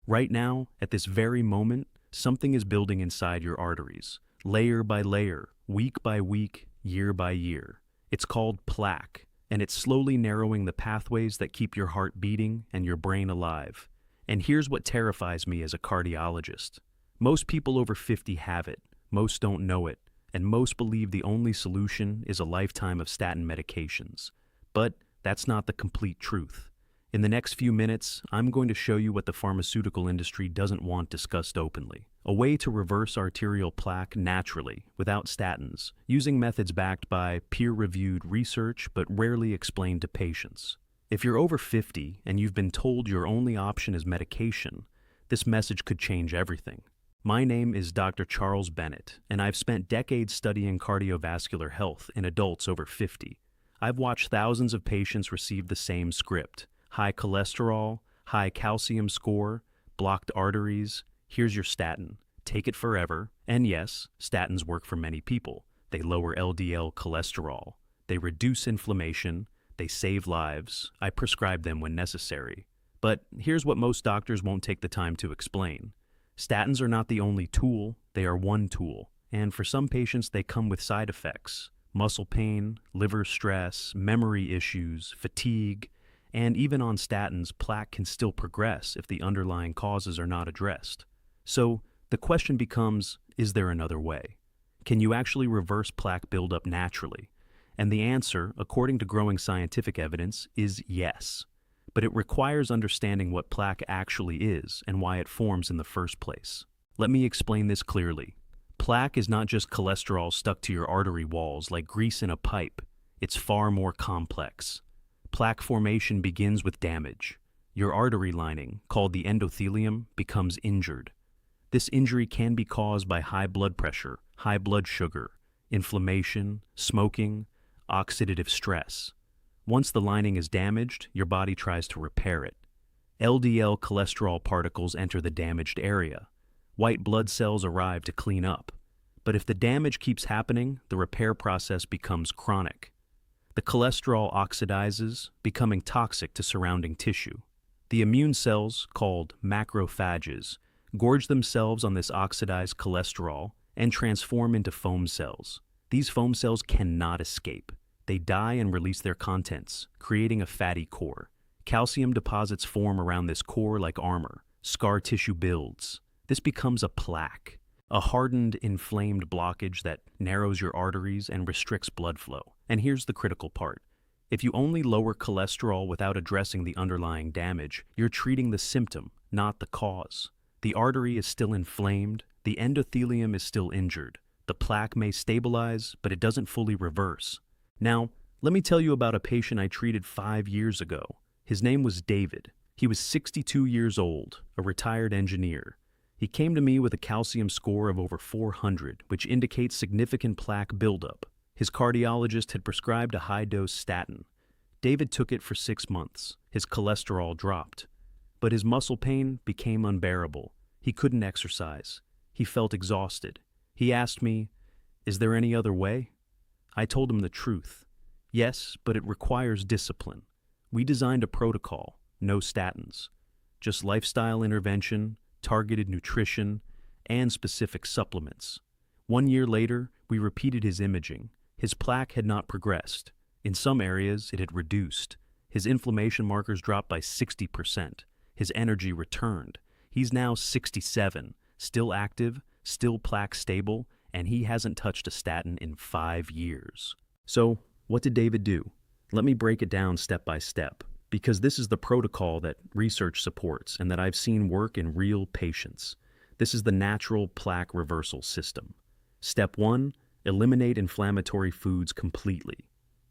Right now, at this very moment, something is building inside your arteries, layer by layer, week by week, year by year. It's called plaque, and it's slowly narrowing the pathways that keep your heart beating and your brain alive. And here's what terrifies me as a cardiologist. Most people over 50 have it, most don't know it, and most believe the only solution is a lifetime of statin medications. But that's not the complete truth. In the next few minutes, I'm going to show you what the pharmaceutical industry doesn't want discussed openly. A way to reverse arterial plaque naturally, without statins, using methods backed by peer-reviewed research but rarely explained to patients. If you're over 50 and you've been told your only option is medication, this message could change everything. My name is Dr. Charles Bennett, and I've spent decades studying cardiovascular health in adults over 50. I've watched thousands of patients receive the same script: high cholesterol, high calcium score, blocked arteries. Here's your statin. Take it forever. And yes, statins work for many people. They lower LDL cholesterol. They reduce inflammation. They save lives. I prescribe them when necessary. But here's what most doctors won't take the time to explain. Statins are not the only tool. They are one tool. And for some patients, they come with side effects: muscle pain, liver stress, memory issues, fatigue. And even on statins, plaque can still progress if the underlying causes are not addressed. So the question becomes, is there another way? Can you actually reverse plaque buildup naturally? And the answer, according to growing scientific evidence, is yes. But it requires understanding what plaque actually is and why it forms in the first place. Let me explain this clearly. Plaque is not just cholesterol stuck to your artery walls like grease in a pipe. It's far more complex. Plaque formation begins with damage. Your artery lining, called the endothelium, becomes injured. This injury can be caused by high blood pressure, high blood sugar, inflammation, smoking, oxidative stress. Once the lining is damaged, your body tries to repair it. LDL cholesterol particles enter the damaged area. White blood cells arrive to clean up. But if the damage keeps happening, the repair process becomes chronic. The cholesterol oxidizes, becoming toxic to surrounding tissue. The immune cells, called macrophages, gorge themselves on this oxidized cholesterol and transform into foam cells. These foam cells cannot escape. They die and release their contents, creating a fatty core. Calcium deposits form around this core like armor. Scar tissue builds. This becomes a plaque, a hardened, inflamed blockage that narrows your arteries and restricts blood flow. And here's the critical part. If you only lower cholesterol without addressing the underlying damage, you're treating the symptom, not the cause. The artery is still inflamed, the endothelium is still injured. The plaque may stabilize, but it doesn't fully reverse. Now, let me tell you about a patient I treated 5 years ago. His name was David. He was 62 years old, a retired engineer. He came to me with a calcium score of over 400, which indicates significant plaque buildup. His cardiologist had prescribed a high-dose statin. David took it for 6 months. His cholesterol dropped. But his muscle pain became unbearable. He couldn't exercise. He felt exhausted. He asked me, "Is there any other way?" I told him the truth. Yes, but it requires discipline. We designed a protocol, no statins, just lifestyle intervention, targeted nutrition, and specific supplements. 1 year later, we repeated his imaging. His plaque had not progressed. In some areas, it had reduced. His inflammation markers dropped by 60%. His energy returned. He's now 67, still active, still plaque stable, and he hasn't touched a statin in 5 years. So, what did David do? Let me break it down step by step, because this is the protocol that research supports and that I've seen work in real patients. This is the natural plaque reversal system. Step 1, eliminate inflammatory foods completely.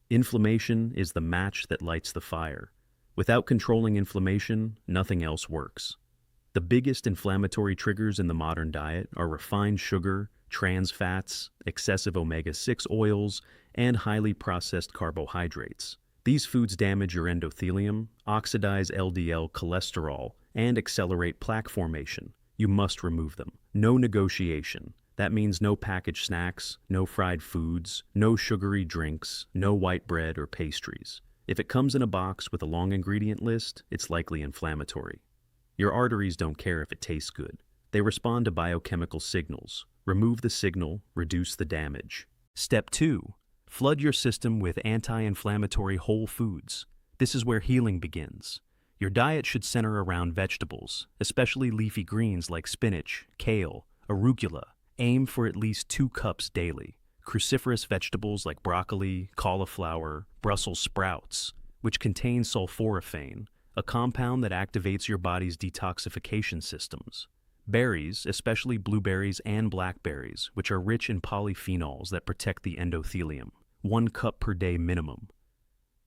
Inflammation is the match that lights the fire. Without controlling inflammation, nothing else works. The biggest inflammatory triggers in the modern diet are refined sugar, trans fats, excessive omega-6 oils, and highly processed carbohydrates. These foods damage your endothelium, oxidize LDL cholesterol, and accelerate plaque formation. You must remove them. No negotiation. That means no packaged snacks, no fried foods, no sugary drinks, no white bread or pastries. If it comes in a box with a long ingredient list, it's likely inflammatory. Your arteries don't care if it tastes good. They respond to biochemical signals. Remove the signal, reduce the damage. Step 2. Flood your system with anti-inflammatory whole foods. This is where healing begins. Your diet should center around vegetables, especially leafy greens like spinach, kale, arugula. Aim for at least 2 cups daily. Cruciferous vegetables like broccoli, cauliflower, Brussels sprouts, which contain sulforaphane, a compound that activates your body's detoxification systems. Berries, especially blueberries and blackberries, which are rich in polyphenols that protect the endothelium. 1 cup per day minimum.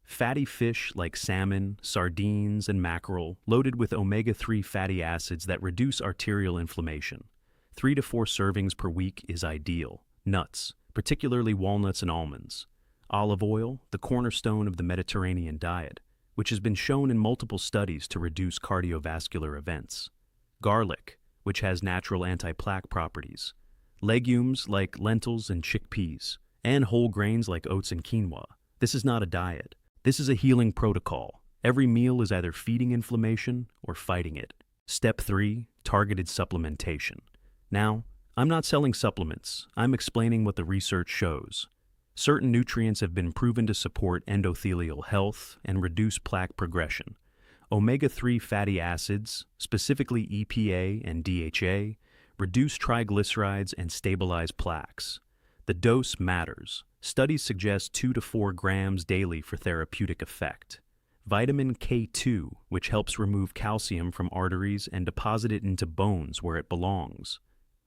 Fatty fish like salmon, sardines, and mackerel, loaded with omega-3 fatty acids that reduce arterial inflammation. 3 to 4 servings per week is ideal. Nuts, particularly walnuts and almonds. Olive oil, the cornerstone of the Mediterranean diet, which has been shown in multiple studies to reduce cardiovascular events. Garlic, which has natural anti-plaque properties. Legumes like lentils and chickpeas, and whole grains like oats and quinoa. This is not a diet. This is a healing protocol. Every meal is either feeding inflammation or fighting it. Step 3. Targeted supplementation. Now, I'm not selling supplements. I'm explaining what the research shows. Certain nutrients have been proven to support endothelial health and reduce plaque progression. Omega-3 fatty acids, specifically EPA and DHA, reduce triglycerides and stabilize plaques. The dose matters. Studies suggest 2 to 4 grams daily for therapeutic effect. Vitamin K2, which helps remove calcium from arteries and deposit it into bones where it belongs.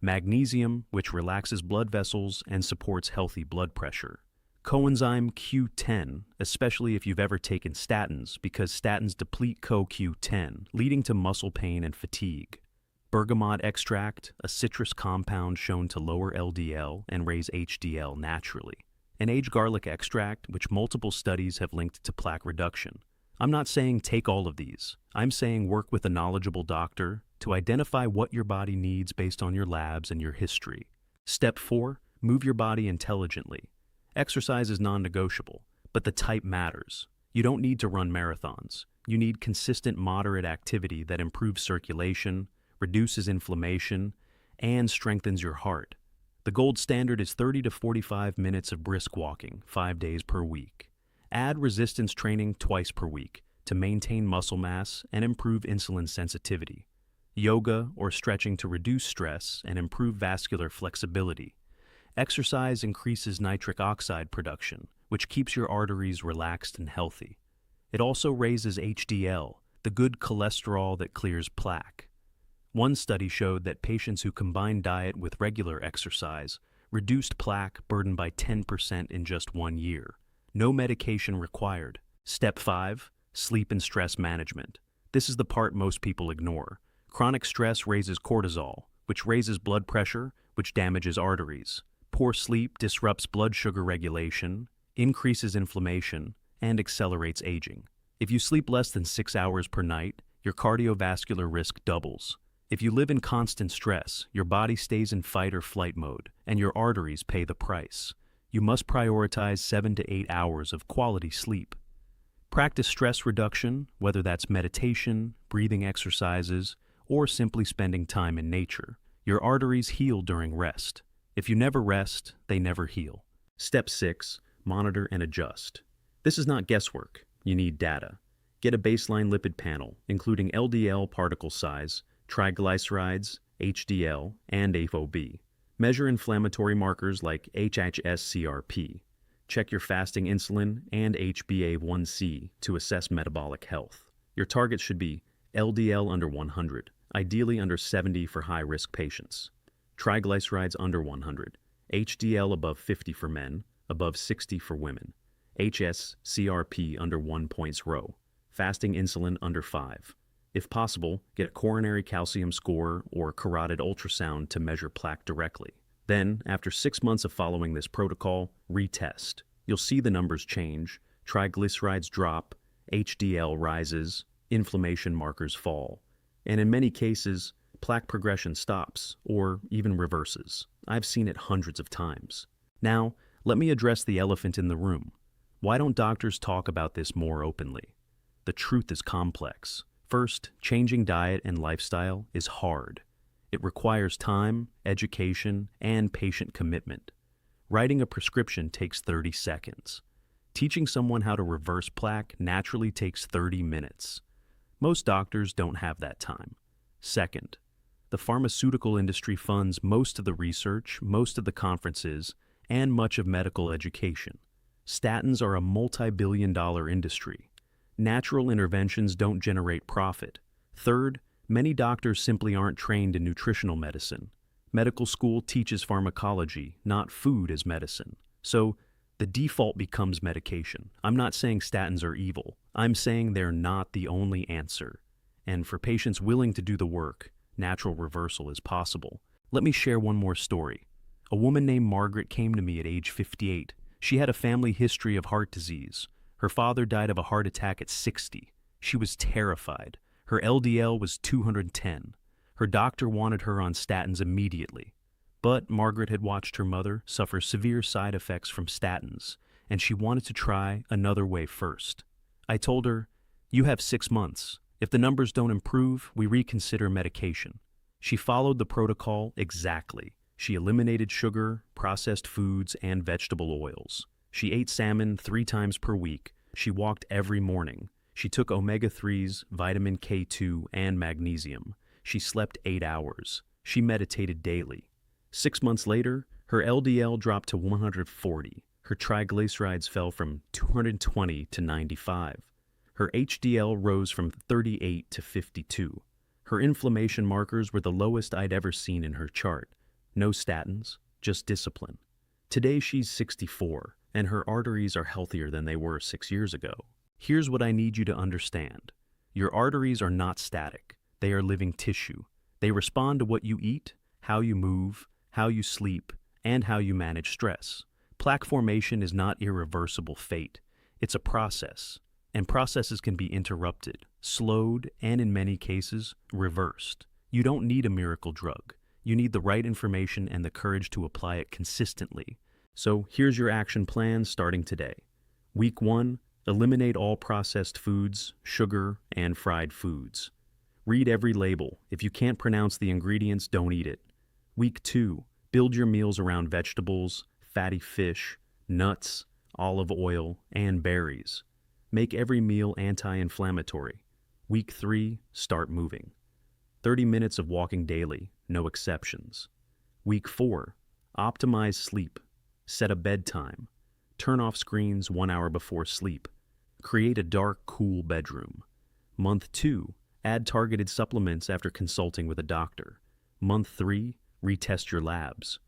Magnesium, which relaxes blood vessels and supports healthy blood pressure. Coenzyme Q10, especially if you've ever taken statins, because statins deplete CoQ10, leading to muscle pain and fatigue. Bergamot extract, a citrus compound shown to lower LDL and raise HDL naturally. And aged garlic extract, which multiple studies have linked to plaque reduction. I'm not saying take all of these. I'm saying work with a knowledgeable doctor to identify what your body needs based on your labs and your history. Step 4. Move your body intelligently. Exercise is non-negotiable, but the type matters. You don't need to run marathons. You need consistent moderate activity that improves circulation, reduces inflammation, and strengthens your heart. The gold standard is 30 to 45 minutes of brisk walking, 5 days per week. Add resistance training twice per week to maintain muscle mass and improve insulin sensitivity. Yoga or stretching to reduce stress and improve vascular flexibility. Exercise increases nitric oxide production, which keeps your arteries relaxed and healthy. It also raises HDL, the good cholesterol that clears plaque. One study showed that patients who combined diet with regular exercise reduced plaque burden by 10% in just 1 year. No medication required. Step 5. Sleep and stress management. This is the part most people ignore. Chronic stress raises cortisol, which raises blood pressure, which damages arteries. Poor sleep disrupts blood sugar regulation, increases inflammation, and accelerates aging. If you sleep less than 6 hours per night, your cardiovascular risk doubles. If you live in constant stress, your body stays in fight or flight mode, and your arteries pay the price. You must prioritize 7 to 8 hours of quality sleep. Practice stress reduction, whether that's meditation, breathing exercises, or simply spending time in nature. Your arteries heal during rest. If you never rest, they never heal. Step 6. Monitor and adjust. This is not guesswork. You need data. Get a baseline lipid panel, including LDL particle size, triglycerides, HDL, and ApoB. Measure inflammatory markers like hs-CRP. Check your fasting insulin and HbA1c to assess metabolic health. Your target should be LDL under 100, ideally under 70 for high-risk patients. Triglycerides under 100, HDL above 50 for men, above 60 for women. hs-CRP under 1 points row. Fasting insulin under 5. If possible, get a coronary calcium score or carotid ultrasound to measure plaque directly. Then, after 6 months of following this protocol, retest. You'll see the numbers change, triglycerides drop, HDL rises, inflammation markers fall. And in many cases, plaque progression stops or even reverses. I've seen it hundreds of times. Now, let me address the elephant in the room. Why don't doctors talk about this more openly? The truth is complex. First, changing diet and lifestyle is hard. It requires time, education, and patient commitment. Writing a prescription takes 30 seconds. Teaching someone how to reverse plaque naturally takes 30 minutes. Most doctors don't have that time. Second, the pharmaceutical industry funds most of the research, most of the conferences, and much of medical education. Statins are a multi-billion-dollar industry. Natural interventions don't generate profit. Third, many doctors simply aren't trained in nutritional medicine. Medical school teaches pharmacology, not food as medicine. So, the default becomes medication. I'm not saying statins are evil. I'm saying they're not the only answer. And for patients willing to do the work, natural reversal is possible. Let me share one more story. A woman named Margaret came to me at age 58. She had a family history of heart disease. Her father died of a heart attack at 60. She was terrified. Her LDL was 210. Her doctor wanted her on statins immediately. But Margaret had watched her mother suffer severe side effects from statins, and she wanted to try another way first. I told her, "You have 6 months. If the numbers don't improve, we reconsider medication." She followed the protocol exactly. She eliminated sugar, processed foods, and vegetable oils. She ate salmon 3 times per week. She walked every morning. She took omega-3s, vitamin K2, and magnesium. She slept 8 hours. She meditated daily. 6 months later, her LDL dropped to 140. Her triglycerides fell from 220 to 95. Her HDL rose from 38 to 52. Her inflammation markers were the lowest I'd ever seen in her chart. No statins, just discipline. Today she's 64, and her arteries are healthier than they were 6 years ago. Here's what I need you to understand. Your arteries are not static. They are living tissue. They respond to what you eat, how you move, how you sleep, and how you manage stress. Plaque formation is not irreversible fate. It's a process, and processes can be interrupted, slowed, and in many cases, reversed. You don't need a miracle drug. You need the right information and the courage to apply it consistently. So here's your action plan starting today. Week 1, eliminate all processed foods, sugar, and fried foods. Read every label. If you can't pronounce the ingredients, don't eat it. Week 2, build your meals around vegetables, fatty fish, nuts, olive oil, and berries. Make every meal anti-inflammatory. Week 3, start moving. 30 minutes of walking daily, no exceptions. Week 4, optimize sleep. Set a bedtime. Turn off screens 1 hour before sleep. Create a dark, cool bedroom. Month 2, add targeted supplements after consulting with a doctor. Month 3, retest your labs.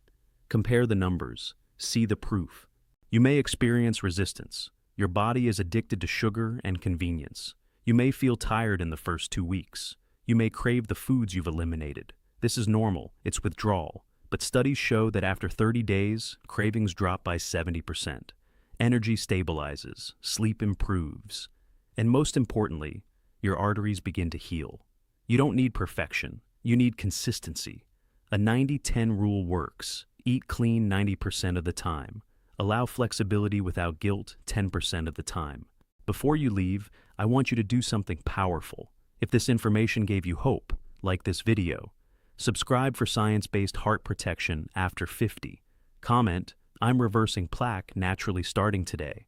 Compare the numbers. See the proof. You may experience resistance. Your body is addicted to sugar and convenience. You may feel tired in the first 2 weeks. You may crave the foods you've eliminated. This is normal. It's withdrawal. But studies show that after 30 days, cravings drop by 70%. Energy stabilizes. Sleep improves. And most importantly, your arteries begin to heal. You don't need perfection. You need consistency. A 90-10 rule works. Eat clean 90% of the time. Allow flexibility without guilt 10% of the time. Before you leave, I want you to do something powerful. If this information gave you hope, like this video. Subscribe for science-based heart protection after 50. Comment, "I'm reversing plaque naturally starting today."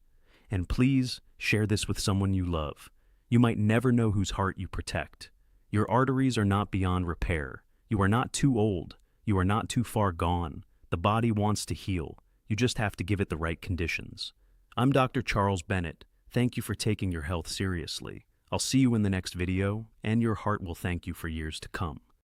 And please share this with someone you love. You might never know whose heart you protect. Your arteries are not beyond repair. You are not too old. You are not too far gone. The body wants to heal. You just have to give it the right conditions. I'm Dr. Charles Bennett. Thank you for taking your health seriously. I'll see you in the next video, and your heart will thank you for years to come.